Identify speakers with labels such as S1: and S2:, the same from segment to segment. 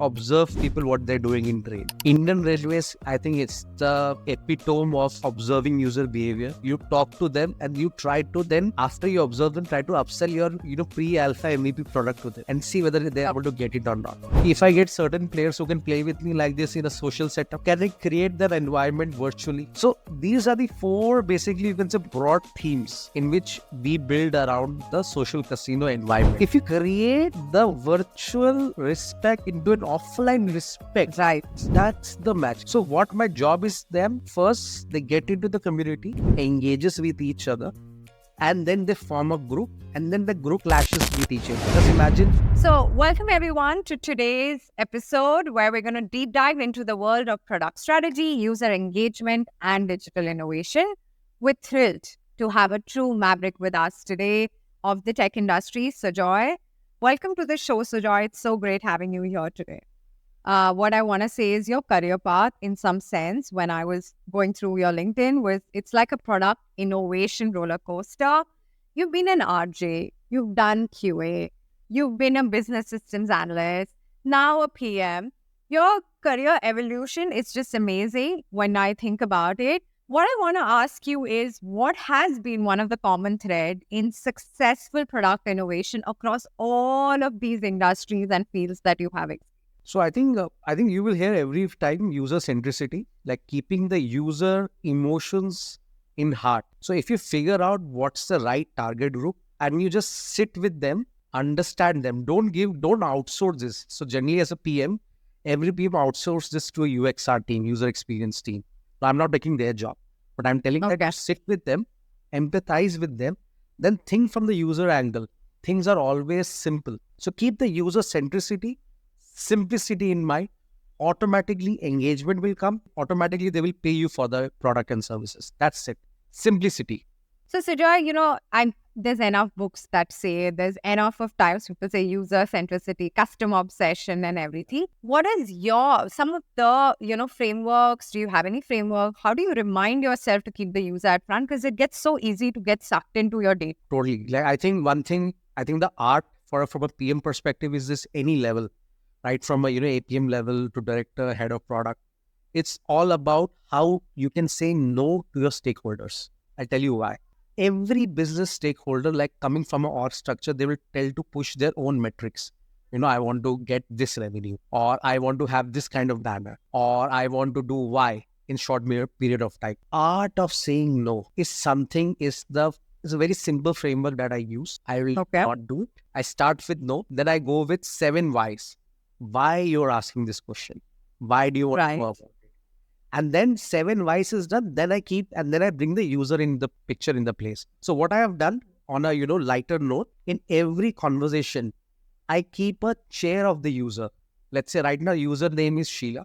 S1: observe people what they're doing in train. Indian Railways, I think it's the epitome of observing user behavior. You talk to them and you try to then, after you observe them, try to upsell your pre-alpha MVP product to them and see whether they're able to get it or not. If I get certain players who can play with me like this in a social setup, can I create that environment virtually? So these are the four, basically you can say, broad themes in which we build around the social casino environment. If you create the virtual respect into an offline respect, right, that's the match. So what my job is, them first they get into the community, engages with each other, and then they form a group, and then the group clashes with each other. Just imagine.
S2: So welcome everyone to today's episode where we're going to deep dive into the world of product strategy, user engagement, and digital innovation. We're thrilled to have a true maverick with us today of the tech industry, Sujoy. Welcome to the show, Sujoy. It's so great having you here today. What I want to say is your career path, in some sense, when I was going through your LinkedIn, it's like a product innovation roller coaster. You've been an RJ, you've done QA, you've been a business systems analyst, now a PM. Your career evolution is just amazing when I think about it. What I want to ask you is, what has been one of the common thread in successful product innovation across all of these industries and fields that you have experienced?
S1: So I think you will hear every time user centricity, like keeping the user emotions in heart. So if you figure out what's the right target group and you just sit with them, understand them, don't outsource this. So generally as a PM, every PM outsource this to a UXR team, user experience team. So I'm not taking their job, but I'm telling that you sit with them, empathize with them, then think from the user angle. Things are always simple. So keep the user centricity, simplicity in mind. Automatically engagement will come. Automatically they will pay you for the product and services. That's it. Simplicity.
S2: So Sujoy, there's enough books that say, there's enough of times people say user centricity, customer obsession and everything. What is some of the, frameworks? Do you have any framework? How do you remind yourself to keep the user at front? Because it gets so easy to get sucked into your day.
S1: Totally. Like I think the art from a PM perspective is this any level, right? From a APM level to director, head of product. It's all about how you can say no to your stakeholders. I'll tell you why. Every business stakeholder, like coming from an org structure, they will tell to push their own metrics. I want to get this revenue, or I want to have this kind of banner, or I want to do Y in short period of time. Art of saying no is a very simple framework that I use. I will not do it. I start with no, then I go with 7 whys. Why you're asking this question? Why do you want to know about it? And then 7 whys is done. Then I bring the user in the picture, in the place. So what I have done on a lighter note, in every conversation, I keep a chair of the user. Let's say right now username is Sheila.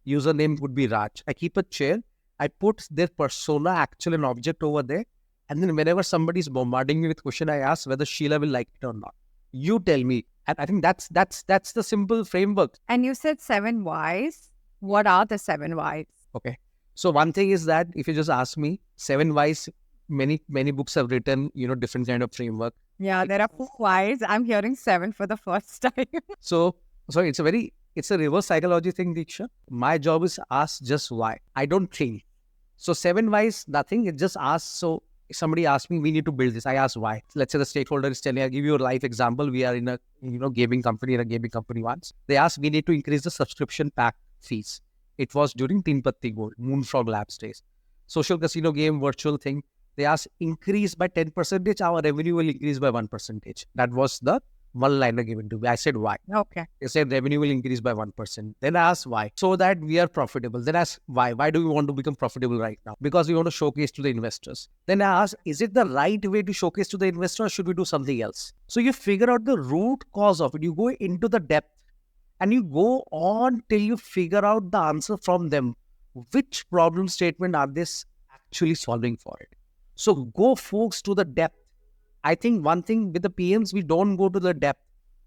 S1: Username would be Raj. I keep a chair. I put their persona, actual and object over there. And then whenever somebody is bombarding me with question, I ask whether Sheila will like it or not. You tell me. And I think that's the simple framework.
S2: And you said 7 whys. What are the 7 whys?
S1: Okay. So one thing is that if you just ask me, 7 whys, many books have written, different kind of framework.
S2: Yeah, there are 4 whys. I'm hearing 7 for the first time.
S1: So it's a reverse psychology thing, Diksha. My job is ask just why. I don't think. So 7 whys, nothing. It just ask. So if somebody asks me, we need to build this, I ask why. Let's say the stakeholder is telling, I'll give you a live example. We are in a gaming company once. They asked, we need to increase the subscription pack fees. It was during Teen Patti Gold, Moonfrog Labs days. Social casino game, virtual thing. They asked, increase by 10%, our revenue will increase by 1%. That was the one-liner given to me. I said, why?
S2: Okay.
S1: They said revenue will increase by 1%. Then I asked why? So that we are profitable. Then I asked why? Why do we want to become profitable right now? Because we want to showcase to the investors. Then I asked, is it the right way to showcase to the investor, or should we do something else? So you figure out the root cause of it. You go into the depth. And you go on till you figure out the answer from them. Which problem statement are they actually solving for it? So go folks to the depth. I think one thing with the PMs, we don't go to the depth.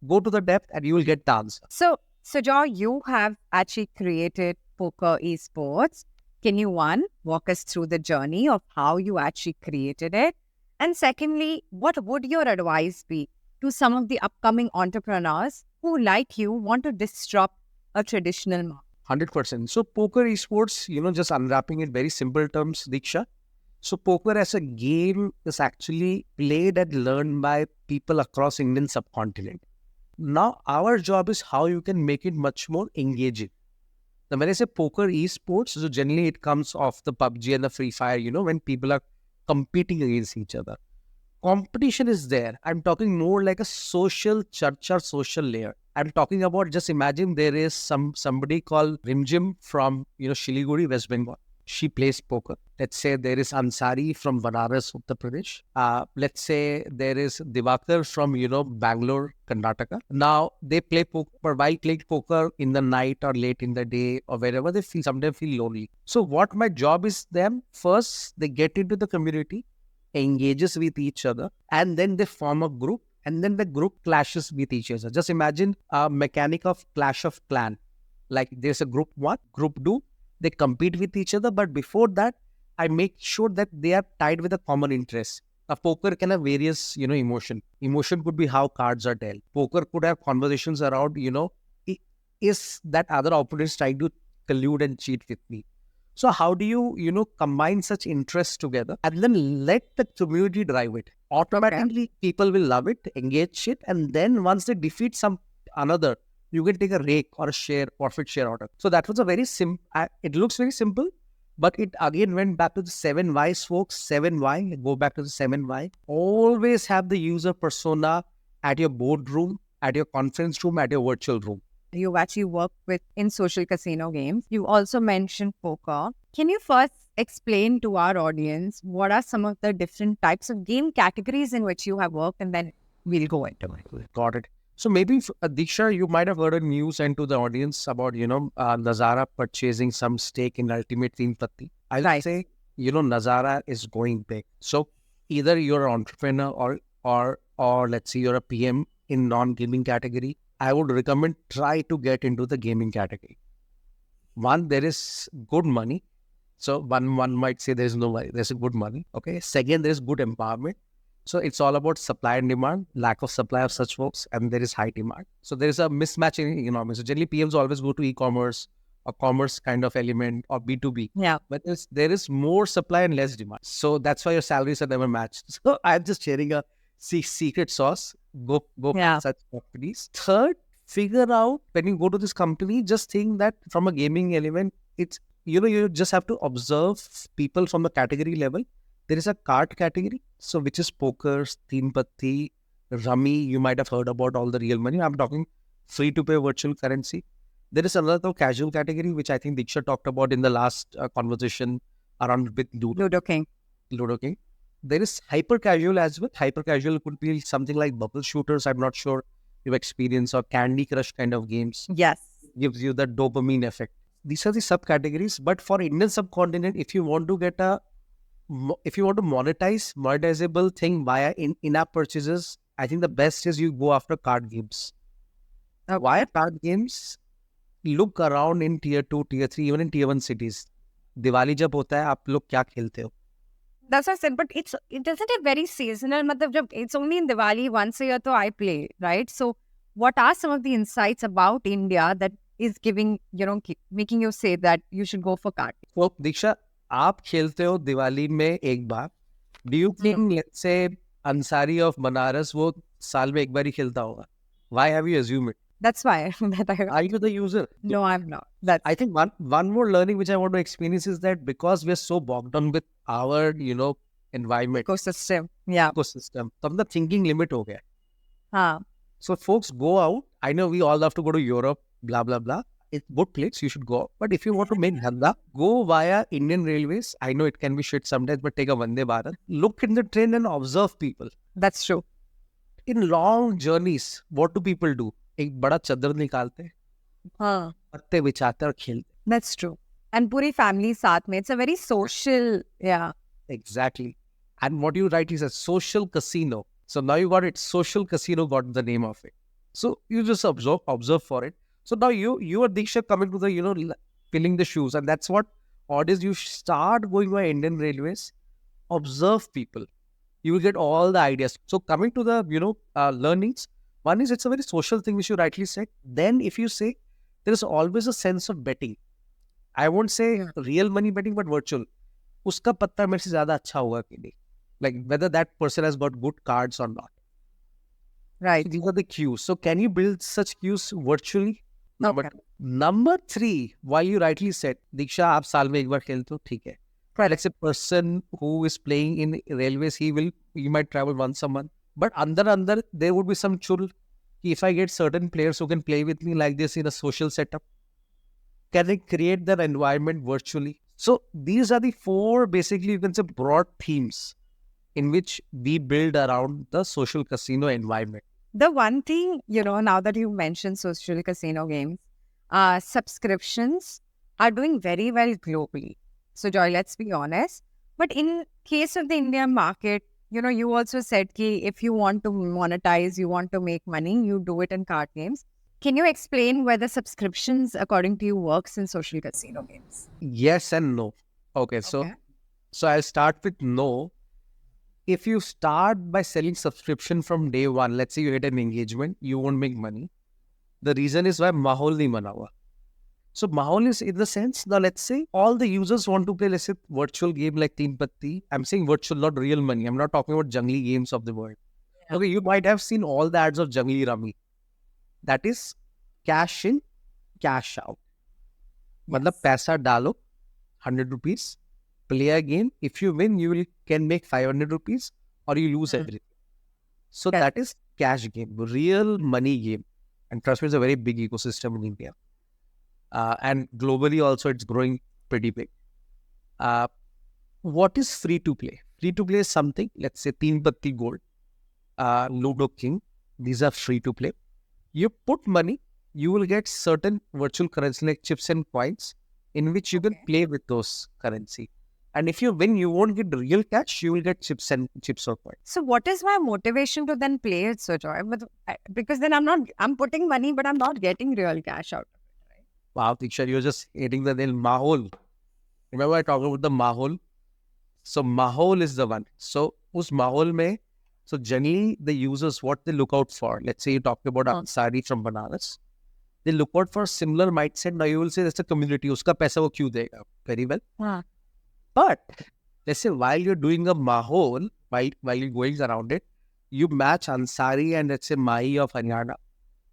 S1: Go to the depth and you will get the answer.
S2: So Joe, you have actually created Poker eSports. Can you, one, walk us through the journey of how you actually created it? And secondly, what would your advice be to some of the upcoming entrepreneurs who, like you, want to disrupt a traditional market.
S1: 100%. So poker esports, just unwrapping it very simple terms, Diksha. So poker as a game is actually played and learned by people across Indian subcontinent. Now our job is how you can make it much more engaging. Now when I say poker esports, so generally it comes off the PUBG and the Free Fire, when people are competing against each other. Competition is there. I'm talking more like a social church or social layer. I'm talking about, just imagine there is somebody called Rimjim from Shiliguri, West Bengal. She plays poker. Let's say there is Ansari from Banaras, Uttar Pradesh. Let's say there is Divakar from Bangalore, Karnataka. Now they play poker. While playing poker in the night or late in the day or wherever they sometimes feel lonely. So what my job is, them first they get into the community, engages with each other, and then they form a group, and then the group clashes with each other. Just imagine a mechanic of Clash of Clan. Like there's a group 1, group 2, they compete with each other, but before that, I make sure that they are tied with a common interest. A poker can have various, emotion. Emotion could be how cards are dealt. Poker could have conversations around, is that other opponent trying to collude and cheat with me? So how do you, combine such interests together and then let the community drive it? Automatically, people will love it, engage it, and then once they defeat another, you can take a rake or a share, profit share order. So that was a very simple, it looks very simple, but it again went back to the 7 Ys, folks. 7 Y, go back to the 7 Y. Always have the user persona at your boardroom, at your conference room, at your virtual room.
S2: You actually work with in social casino games. You also mentioned poker. Can you first explain to our audience what are some of the different types of game categories in which you have worked, and then we'll go into it.
S1: Got it. So maybe, Diksha, you might have heard a news and to the audience about, Nazara purchasing some stake in Ultimate Team Patti. I'll say, Nazara is going big. So either you're an entrepreneur or let's say you're a PM in non-gaming category, I would recommend try to get into the gaming category. One, there is good money. So one might say there is no money. There's a good money. Okay. Second, there is good empowerment. So it's all about supply and demand, lack of supply of such folks, and there is high demand. So there is a mismatch in economics. So generally PMs always go to e-commerce or commerce kind of element or B2B.
S2: Yeah.
S1: But there is more supply and less demand. So that's why your salaries are never matched. So I'm just sharing a secret sauce. Go such companies. Third, figure out when you go to this company, just think that from a gaming element, it's, you just have to observe people from the category level. There is a card category, so which is poker, Teen Patti, Rummy. You might have heard about all the real money. I'm talking free-to-play virtual currency. There is another casual category, which I think Diksha talked about in the last conversation around with
S2: Ludo King.
S1: There is hyper casual as well. Hyper casual could be something like bubble shooters. I'm not sure you've experienced, or Candy Crush kind of games.
S2: Yes.
S1: Gives you the dopamine effect. These are the subcategories. But for Indian subcontinent, if you want to monetize monetizable thing via in-app purchases, I think the best is you go after card games.
S2: Okay.
S1: Why card games? Look around in tier 2, tier 3, even in tier 1 cities. Diwali jab hota hai, aap log kya khelte ho?
S2: That's what I said, but it doesn't have very seasonal. It's only in Diwali once a year, so I play, right? So, what are some of the insights about India that is giving, making you say that you should go for card?
S1: So, Diksha, आप खेलते हो दिवाली में एक बार. Do you think, let's say, Ansari of Banaras वो साल में एक बार ही खेलता होगा? Why have you assumed it?
S2: That's why.
S1: Are you the user?
S2: No, I'm not.
S1: I think one more learning which I want to experience is that because we're so bogged down with our, environment.
S2: Ecosystem. Yeah.
S1: Ecosystem. तो the thinking limit हो गया.
S2: हाँ.
S1: So folks, go out. I know we all love to go to Europe, blah, blah, blah. It's good place, you should go. But if you want to make dhanda, go via Indian Railways. I know it can be shit sometimes, but take a Vande Bharat. Look in the train and observe people.
S2: That's true.
S1: In long journeys, what do people do? एक बड़ा चद्दर निकालते हैं, पत्ते बिछाते और खेलते.
S2: That's true. And puri family साथ में. It's a very social, yeah.
S1: Exactly. And what you write is a social casino. So now you got it. Social casino got the name of it. So you just observe for it. So now you are Diksha coming to the, filling the shoes. And that's what audience, you start going by Indian Railways, observe people. You will get all the ideas. So coming to the, learnings, one is it's a very social thing which you rightly said. Then if you say, there is always a sense of betting. I won't say real money betting, but virtual. Uska patta mere se zyada acha hoga ki nahi. Like whether that person has got good cards or not. So
S2: Right.
S1: these are the cues. So can you build such cues virtually?
S2: Okay.
S1: Number 3, while you rightly said, Diksha, आप साल में एक बार खेलते हो, ठीक है. Let's say person who is playing in railways, he might travel once a month. But under there would be some chul. If I get certain players who can play with me like this in a social setup, can I create that environment virtually? So these are the 4 basically you can say broad themes in which we build around the social casino environment.
S2: The one thing, now that you mentioned social casino games, subscriptions are doing very well globally. So, Joy, let's be honest. But in case of the Indian market, you also said ki if you want to monetize, you want to make money, you do it in card games. Can you explain whether subscriptions, according to you, works in social casino games?
S1: Yes and no. Okay, so I'll start with no. If you start by selling subscription from day one, let's say you get an engagement, you won't make money. The reason is why mahol nahi bana hua. So mahol is in the sense, now let's say all the users want to play, let's say, virtual game like Teen Patti. I'm saying virtual, not real money. I'm not talking about jungly games of the world.
S2: Yeah.
S1: Okay, you might have seen all the ads of jungly rummy. That is cash in, cash out. मतलब पैसा डालो 100 rupees, play a game. If you win, can make 500 rupees or you lose everything. So that is cash game, real money game. And trust me, it's a very big ecosystem in India. And globally also, it's growing pretty big. What is free to play? Free to play is something, let's say Teen Patti Gold, Ludo King. These are free to play. You put money, you will get certain virtual currency like chips and coins in which you can play with those currency. And if you win, you won't get real cash, you will get chips or coins.
S2: So what is my motivation to then play it, Sujoy? Because then I'm putting money, but I'm not getting real cash out of it, right?
S1: Wow, Diksha, you're just hitting the nail. Mahol. Remember I talked about the mahol? So mahol is the one. So us mahol mein, so generally the users, what they look out for, let's say you talk about Ansari from Banaras, they look out for similar mindset. Now you will say that's a community, uska paisa wo kyun dega? Very well. But let's say while you're doing a mahol, while you're going around it, you match Ansari and let's say Mahi of Haryana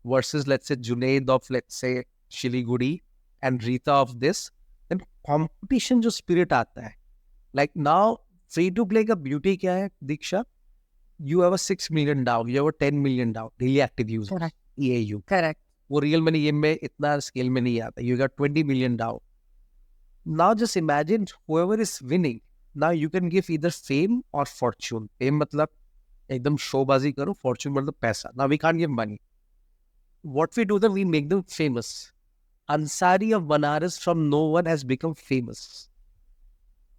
S1: versus let's say Junaid of let's say Shiliguri and Rita of this, then competition jo spirit aata hai. Like now, free to play ka beauty kya hai, Diksha? You have a 6 million DAO, you have a 10 million DAO, daily active users,
S2: Correct.
S1: EAU.
S2: Correct.
S1: वो real money game में इतना scale में नहीं आता. You got 20 million DAO. Now just imagine whoever is winning. Now you can give either fame or fortune. Fame मतलब एकदम showbazi करो, fortune मतलब पैसा. Now we can't give money. What we do then, we make them famous. Ansari of Banaras from no one has become famous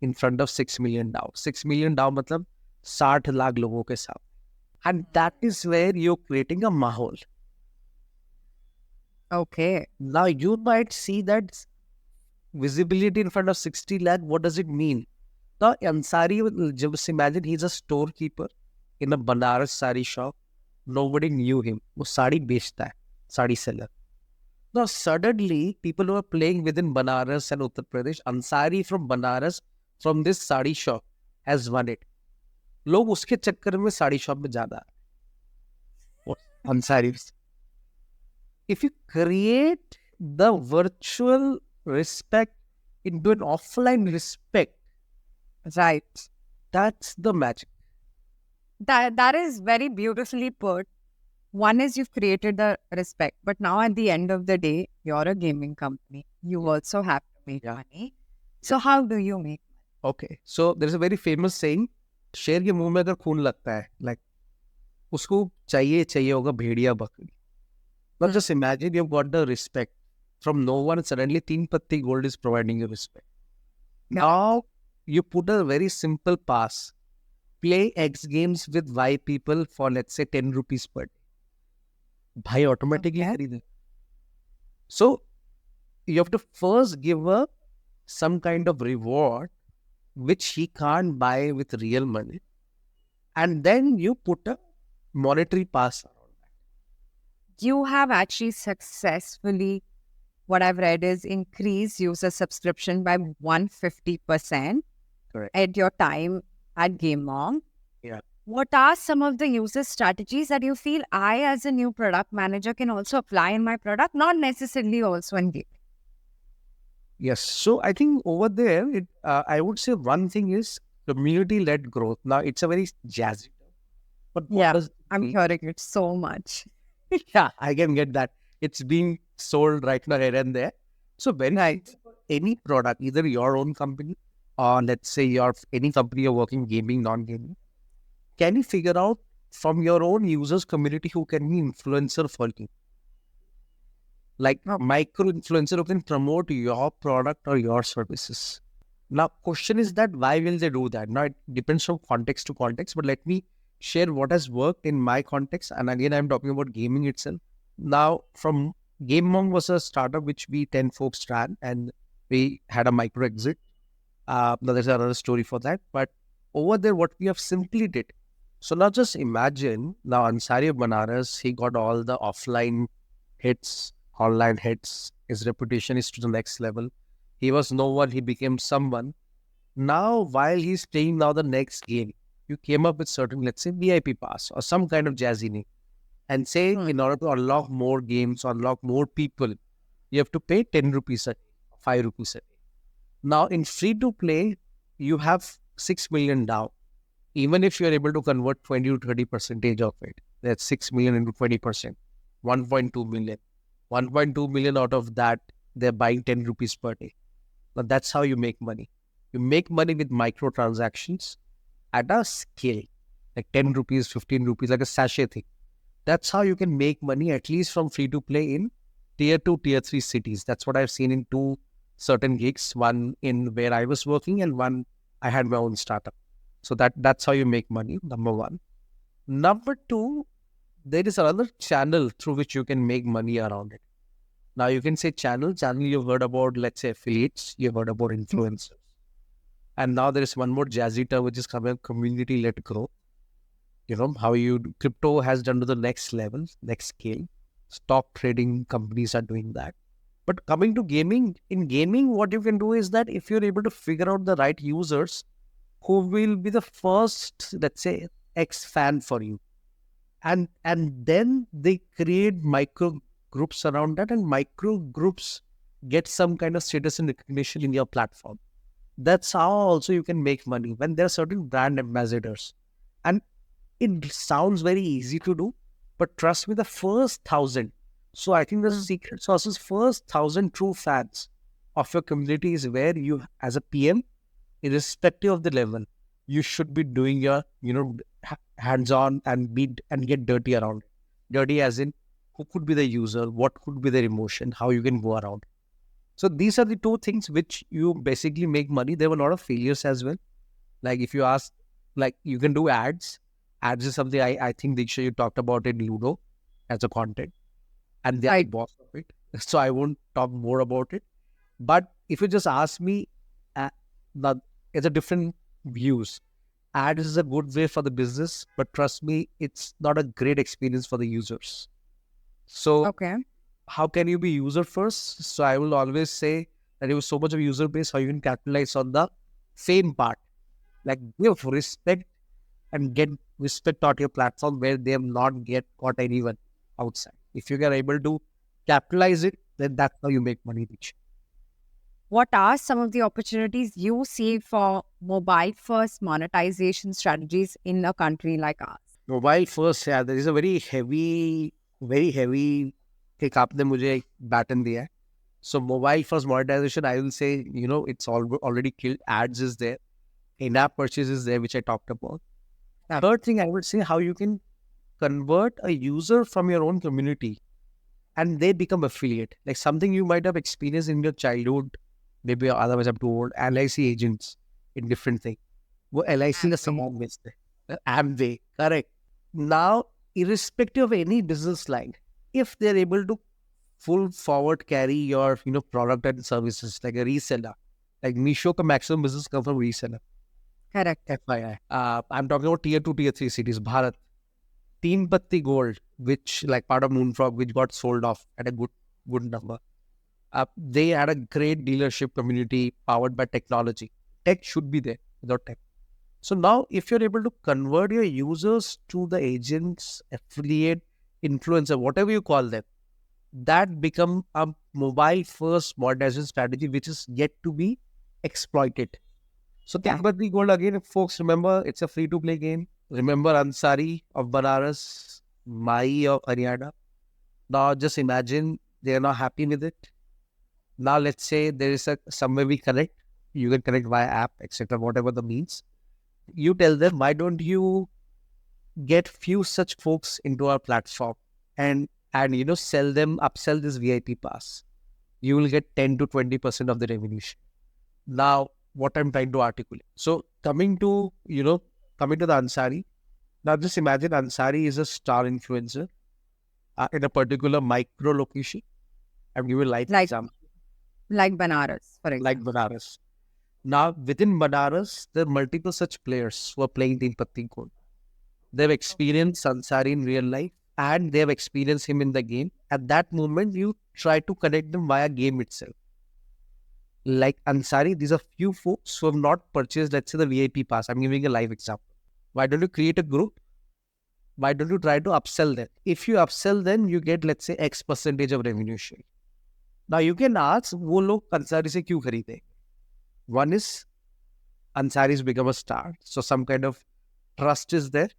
S1: in front of 6 million DAO. 6 million DAO मतलब 60 lakh लोगों के साथ. And that is where you're creating a mahol.
S2: Okay.
S1: Now you might see that visibility in front of 60 lakh. What does it mean? Now Ansari, just imagine he's a storekeeper in a Banaras sari shop. Nobody knew him. वो साड़ी बेचता है, sari seller. Now suddenly people who are playing within Banaras and Uttar Pradesh, Ansari from Banaras from this sari shop has won it. लोग उसके चक्कर में sari shop में ज्यादा Ansari. If you create the virtual respect into an offline respect,
S2: right,
S1: that's the magic.
S2: That is very beautifully put. One is you've created the respect, but now at the end of the day, you're a gaming company. You also have to make money. So how do you make money?
S1: Okay, so there's a very famous saying, शेर के मुंह में अगर खून लगता है, like उसको चाहिए होगा भेड़िया बकरी. Now just imagine you've got the respect from no one, and suddenly Teen Patti Gold is providing you respect. Now you put a very simple pass. Play X games with Y people for let's say 10 rupees per day. Bhai automatically खरीदे. So you have to first give her some kind of reward which he can't buy with real money, and then you put a monetary pass around that.
S2: You have actually successfully what I've read is increase user subscription by 150%
S1: Correct.
S2: at your time at Game Mom.
S1: Yeah.
S2: What are some of the user strategies that you feel I, as a new product manager, can also apply in my product, not necessarily also in game?
S1: Yes. So I think over there, I would say one thing is community-led growth. Now it's a very jazzy term, but what
S2: Yeah,
S1: does it
S2: I'm
S1: mean?
S2: hearing it so much.
S1: Yeah, I can get that. It's being sold right now here and there. So very
S2: Right.
S1: simple for any product, either your own company or let's say your any company you're working, gaming, non-gaming, can you figure out from your own users community who can be influencer for you? Like
S2: Okay.
S1: micro influencer who can promote your product or your services. Now, question is that why will they do that? Now, it depends from context to context, but let me share what has worked in my context. And again, I'm talking about gaming itself. Now, from Game Monk was a startup which we 10 folks ran and we had a micro exit. Now, there's another story for that. But over there, what we have simply did. So now just imagine now Ansari of Banaras, he got all the offline hits, online hits. His reputation is to the next level. He was no one, he became someone. Now, while he's playing now the next game, you came up with certain, let's say, VIP pass or some kind of jazzy name and say,
S2: Hmm.
S1: in order to unlock more games, unlock more people, you have to pay 10 rupees a day, 5 rupees a day. Now, in free to play, you have 6 million down. Even if you're able to convert 20 to 30 percentage of it, that's 6 million into 20%, 1.2 million. 1.2 million out of that, they're buying 10 rupees per day. Now, that's how you make money. You make money with microtransactions at a scale, like 10 rupees, 15 rupees, like a sachet thing. That's how you can make money, at least from free to play in tier 2, tier 3 cities. That's what I've seen in two certain gigs, one in where I was working and one I had my own startup. So that's how you make money, number one. Number two, there is another channel through which you can make money around it. Now you can say channel you've heard about, let's say affiliates, you've heard about influencers. And now there is one more jazzy term which is coming, community-led growth. You know, how crypto has done to the next level, next scale. Stock trading companies are doing that. But coming to gaming, in gaming, what you can do is that if you're able to figure out the right users who will be the first, let's say, X fan for you. And then they create micro groups around that, and micro groups get some kind of status and recognition in your platform. That's how also you can make money when there are certain brand ambassadors. And it sounds very easy to do, but trust me, the first 1,000. So I think the secret sauce is first 1,000 true fans of your community is where you, as a PM, irrespective of the level, you should be doing your, hands-on and get dirty around it. Dirty as in who could be the user, what could be their emotion, how you can go around. So these are the two things which you basically make money. There were a lot of failures as well. Like if you ask, like you can do ads. Ads is something I think Diksha, you talked about in Ludo as a content, and they are the
S2: Right.
S1: boss of it. So I won't talk more about it. But if you just ask me, now it's a different views. Ads is a good way for the business, but trust me, it's not a great experience for the users. So
S2: Okay.
S1: how can you be user first? So I will always say that you have so much of user base, how you can capitalize on the same part. Like give respect and get respect on your platform where they have not get got anyone outside. If you are able to capitalize it, then that's how you make money, Diksha.
S2: What are some of the opportunities you see for mobile first monetization strategies in a country like ours?
S1: Mobile first, yeah, there is a very heavy kick आपने मुझे एक baton दिया है. So mobile first monetization, I will say, it's already killed. Ads is there, in-app purchase is there, which I talked about. Third thing I would say, how you can convert a user from your own community and they become affiliate. Like something you might have experienced in your childhood, maybe otherwise I'm too old, LIC agents in different things. वो LIC का सामान बेचते हैं. Amway, correct. Now, irrespective of any business line, if they're able to full forward carry your product and services like a reseller, like Misho ka maximum business come from reseller.
S2: Correct.
S1: FYI. I'm talking about tier 2, tier 3 cities. Bharat. Teen Patti Gold, which like part of Moonfrog, which got sold off at a good number. They had a great dealership community powered by technology. Tech should be there without tech. So now, if you're able to convert your users to the agents, affiliate, influencer, whatever you call them, that become a mobile first monetization strategy, which is yet to be exploited. So
S2: Yeah.
S1: Tempati Gold, again, if folks remember, it's a free to play game. Remember Ansari of Banaras, Mai of Haryana. Now just imagine they are not happy with it. Now let's say there is a somewhere we connect. You can connect via app, etc. Whatever the means. You tell them, why don't you get few such folks into our platform and sell them, upsell this VIP pass. You will get 10 to 20% of the revenue share. Now, what I'm trying to articulate. So coming to the Ansari. Now just imagine Ansari is a star influencer in a particular micro location. I'm giving a live
S2: Like
S1: example,
S2: Banaras, for
S1: like
S2: example.
S1: Banaras. Now, within Banaras, there are multiple such players who are playing Teen Patti Gold. They've experienced Ansari in real life and they have experienced him in the game. At that moment, you try to connect them via game itself. Like Ansari, these are few folks who have not purchased, let's say, the VIP pass. I'm giving a live example. Why don't you create a group? Why don't you try to upsell them? If you upsell them, you get, let's say, X percentage of revenue share. Now, you can ask, वो लोग Ansari से क्यों खरीदे? One is Ansari's become a star. So some kind of trust is there.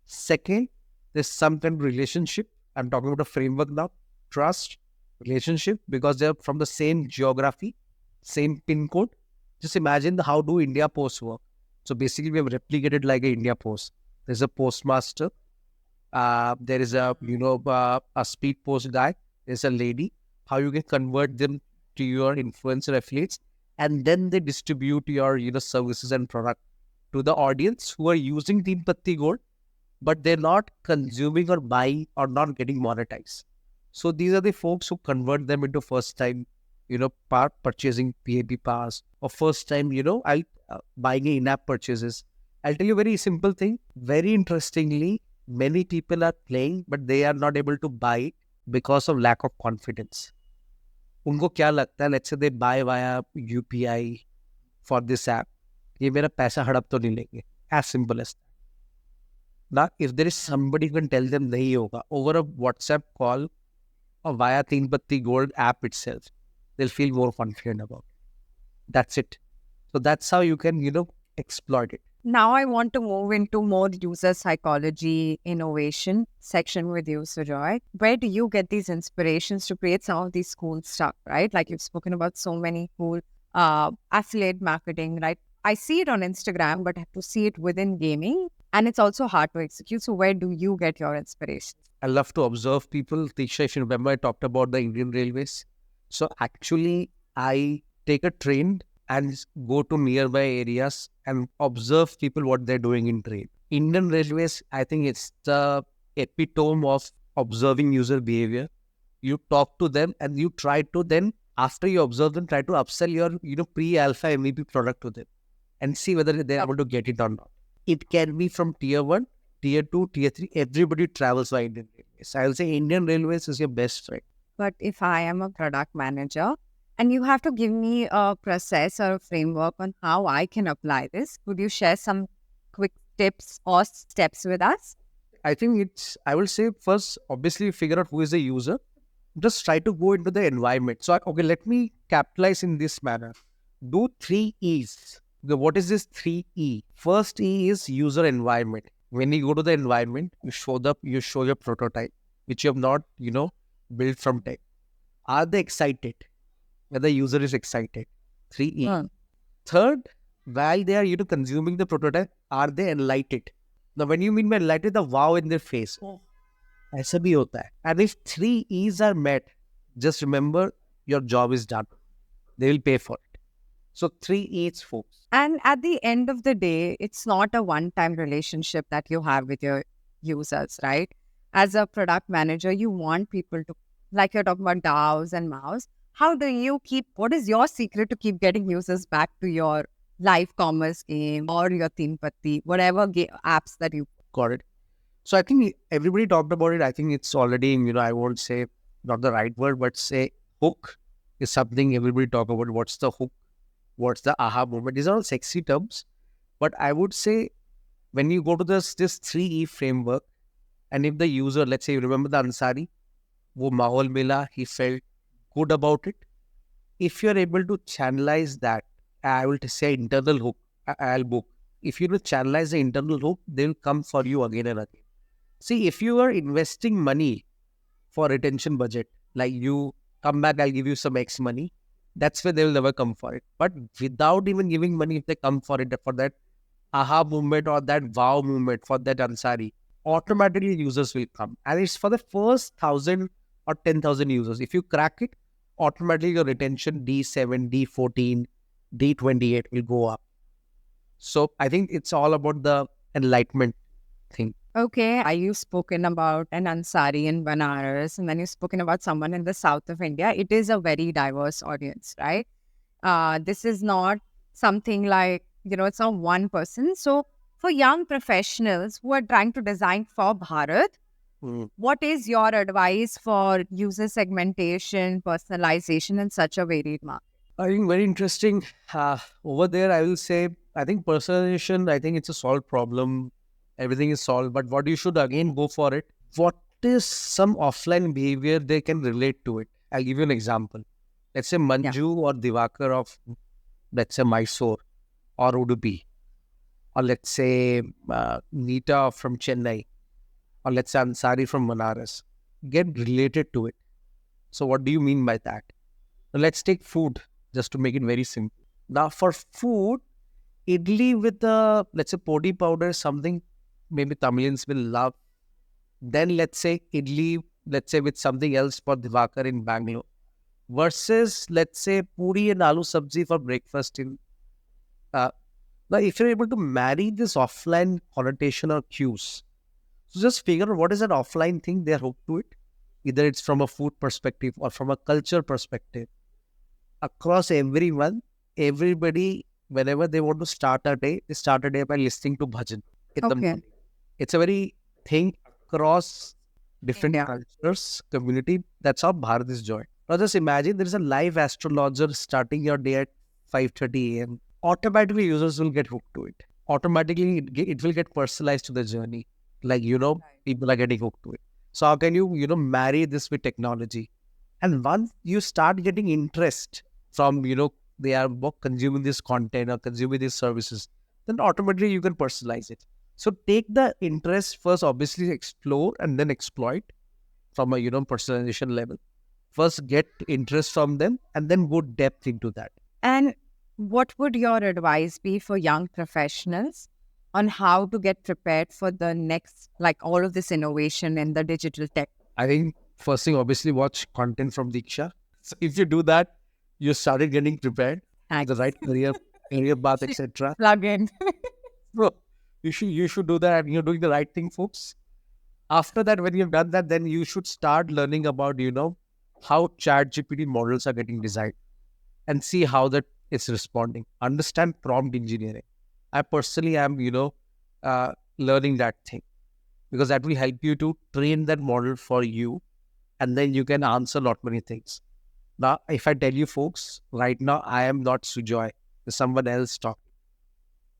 S1: Second, there's some kind of relationship. I'm talking about a framework now. Trust, relationship, because they're from the same geography, same pin code. Just imagine how do India Post work. So basically, we have replicated like a India Post. There's a postmaster. There is a speed post guy. There's a lady. How you can convert them to your influencer affiliates, and then they distribute your services and product to the audience who are using Team Patti Gold, but they're not consuming or buying or not getting monetized. So these are the folks who convert them into first time, part purchasing PAP pass, or first time, buying in-app purchases. I'll tell you a very simple thing. Very interestingly, many people are playing, but they are not able to buy it because of lack of confidence. उनको क्या लगता है, let's say they buy via UPI for this app, ये मेरा पैसा हड़प तो नहीं लेंगे. As simple as that. Now, if there is somebody who can tell them nahi hoga, over a WhatsApp call or via Teen Patti Gold app itself, they'll feel more confident about it. That's it. So that's how you can, exploit it.
S2: Now I want to move into more user psychology innovation section with you, Sujoy. Where do you get these inspirations to create some of these cool stuff, right? Like you've spoken about so many cool affiliate marketing, right? I see it on Instagram, but I have to see it within gaming. And it's also hard to execute. So where do you get your inspiration?
S1: I love to observe people. Tisha, if you remember, I talked about the Indian Railways. So actually, I take a train and go to nearby areas and observe people what they're doing in train. Indian Railways, I think it's the epitome of observing user behavior. You talk to them and you try to then, after you observe them, try to upsell your pre-alpha MVP product to them and see whether they're able to get it or not. It can be from tier 1, tier 2, tier 3. Everybody travels by Indian Railways. I'll say Indian Railways is your best friend.
S2: But if I am a product manager and you have to give me a process or a framework on how I can apply this, could you share some quick tips or steps with us?
S1: I think I will say first, obviously, figure out who is the user. Just try to go into the environment. So, okay, let me capitalize in this manner. Do 3 E's. What is this 3E? First E is user environment. When you go to the environment, you show your prototype, which you have not, built from tech. Are they excited? Whether the user is excited. 3E. Third, while they are, consuming the prototype, are they enlightened? Now, when you mean by enlightened, the wow in their face. ऐसा भी होता है. And if 3 E's are met, just remember your job is done. They will pay for it. So 3 E's, folks.
S2: And at the end of the day, it's not a one-time relationship that you have with your users, right? As a product manager, you want people to, like you're talking about DAOs and MAOs, what is your secret to keep getting users back to your live commerce game or your Teen Patti, whatever apps that you...
S1: Got it. So I think everybody talked about it. I think it's already, I won't say not the right word, but say hook. is something everybody talk about. What's the hook? What's the aha moment? These are all sexy terms. But I would say when you go to this 3E framework, and if the user, let's say you remember the Ansari, wo mahol mila, he felt good about it. If you're able to channelize that, I will say internal hook, I'll book. If you will channelize the internal hook, they'll come for you again and again. See, if you are investing money for retention budget, like you come back, I'll give you some X money, that's where they will never come for it. But without even giving money, if they come for it, for that aha movement or that wow movement for that Ansari, automatically users will come. And it's for the first 1,000 or 10,000 users. If you crack it, automatically your retention D7, D14, D28 will go up. So I think it's all about the enlightenment thing.
S2: Okay, you've spoken about an Ansari in Banaras, and then you've spoken about someone in the south of India. It is a very diverse audience, right? This is not something like, it's not one person. So for young professionals who are trying to design for Bharat, what is your advice for user segmentation, personalization in such a varied market?
S1: I think very interesting. Over there, I will say, I think personalization, I think it's a solved problem. Everything is solved. But what you should again go for it. What is some offline behavior they can relate to it? I'll give you an example. Let's say Manju or Divakar of, let's say, Mysore or Udupi. Or let's say Nita from Chennai. Or let's say Ansari from Banaras. Get related to it. So what do you mean by that? Now let's take food, just to make it very simple. Now for food, idli with let's say podi powder is something maybe Tamilians will love. Then let's say idli, let's say with something else for Divakar in Bangalore. Versus let's say puri and aloo sabzi for breakfast in. Now if you're able to marry this offline connotation or cues, so just figure out what is that offline thing they're hooked to it. Either it's from a food perspective or from a culture perspective. Across everyone, everybody, whenever they want to start a day, they start a day by listening to bhajan in the morning. It's a very thing across different cultures, community. That's how Bharat is joined. Now just imagine there is a live astrologer starting your day at 5:30 a.m. Automatically users will get hooked to it. Automatically it will get personalized to the journey. Like, people are getting hooked to it. So how can you, marry this with technology? And once you start getting interest from, they are consuming this content or consuming these services, then automatically you can personalize it. So take the interest first, obviously explore and then exploit from a, personalization level. First get interest from them and then go depth into that.
S2: And what would your advice be for young professionals on how to get prepared for the next, like all of this innovation in the digital tech?
S1: I think first thing, obviously watch content from Diksha. So if you do that, you started getting prepared, the right career path, etc.
S2: Plug in.
S1: Bro, you should do that and you're doing the right thing, folks. After that, when you've done that, then you should start learning about, how ChatGPT models are getting designed and see how that is responding. Understand prompt engineering. I personally am, learning that thing because that will help you to train that model for you and then you can answer a lot many things. Now, if I tell you folks, right now, I am not Sujoy. There's someone else talking.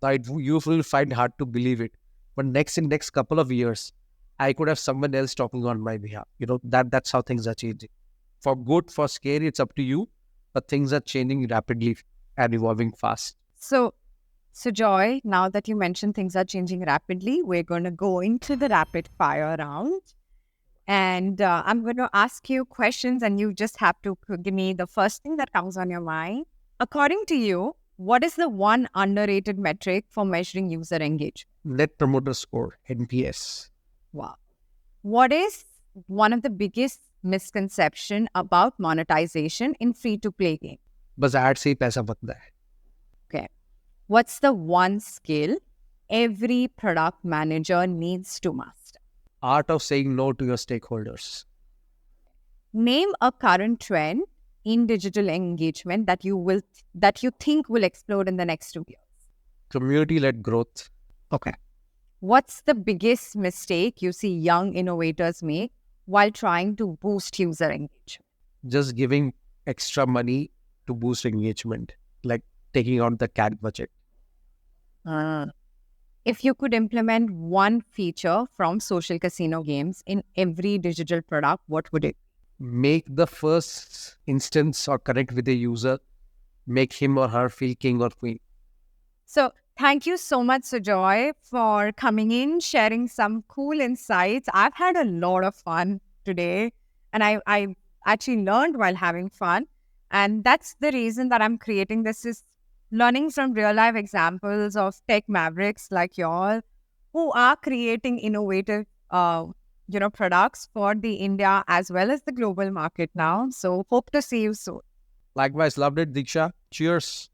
S1: Now, you will find hard to believe it. But in next couple of years, I could have someone else talking on my behalf. That's how things are changing. For good, for scary, it's up to you. But things are changing rapidly and evolving fast.
S2: So Joy, now that you mentioned things are changing rapidly, we're going to go into the rapid fire round. And I'm going to ask you questions and you just have to give me the first thing that comes on your mind. According to you, what is the one underrated metric for measuring user engagement?
S1: Net Promoter Score, NPS.
S2: Wow. What is one of the biggest misconception about monetization in free-to-play games?
S1: बस ad से ही पैसा बनता है.
S2: Okay. What's the one skill every product manager needs to master?
S1: Art of saying no to your stakeholders.
S2: Name a current trend in digital engagement that you think will explode in the next 2 years.
S1: Community-led growth.
S2: Okay. What's the biggest mistake you see young innovators make while trying to boost user engagement?
S1: Just giving extra money to boost engagement, like taking out the CAC budget.
S2: If you could implement one feature from social casino games in every digital product, what would it?
S1: Make the first instance or connect with the user, make him or her feel king or queen.
S2: So thank you so much, Sujoy, for coming in, sharing some cool insights. I've had a lot of fun today, and I actually learned while having fun. And that's the reason that I'm creating this is learning from real life examples of tech mavericks like y'all who are creating innovative products for the India as well as the global market now. So hope to see you soon.
S1: Likewise, loved it, Diksha. Cheers.